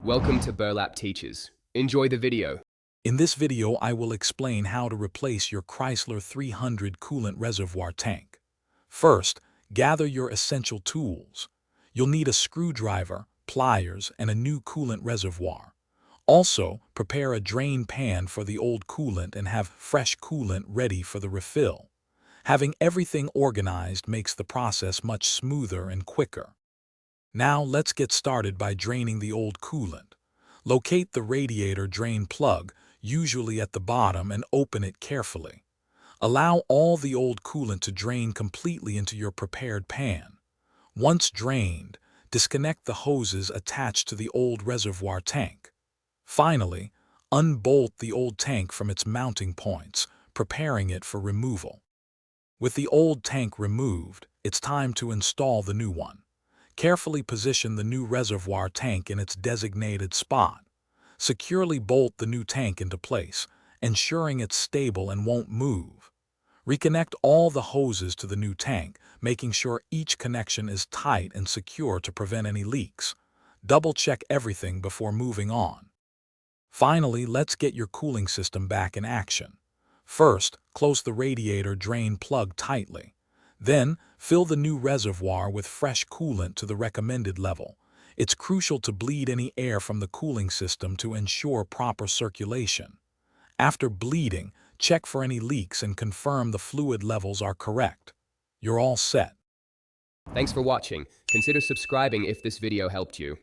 Welcome to Burlap Teachers. Enjoy the video. In this video, I will explain how to replace your Chrysler 300 coolant reservoir tank. First, gather your essential tools. You'll need a screwdriver, pliers, and a new coolant reservoir. Also, prepare a drain pan for the old coolant and have fresh coolant ready for the refill. Having everything organized makes the process much smoother and quicker. Now let's get started by draining the old coolant. Locate the radiator drain plug, usually at the bottom, and open it carefully. Allow all the old coolant to drain completely into your prepared pan. Once drained, disconnect the hoses attached to the old reservoir tank. Finally, unbolt the old tank from its mounting points, preparing it for removal. With the old tank removed, it's time to install the new one. Carefully position the new reservoir tank in its designated spot. Securely bolt the new tank into place, ensuring it's stable and won't move. Reconnect all the hoses to the new tank, making sure each connection is tight and secure to prevent any leaks. Double-check everything before moving on. Finally, let's get your cooling system back in action. First, close the radiator drain plug tightly. Then, fill the new reservoir with fresh coolant to the recommended level. It's crucial to bleed any air from the cooling system to ensure proper circulation. After bleeding, check for any leaks and confirm the fluid levels are correct. You're all set. Thanks for watching. Consider subscribing if this video helped you.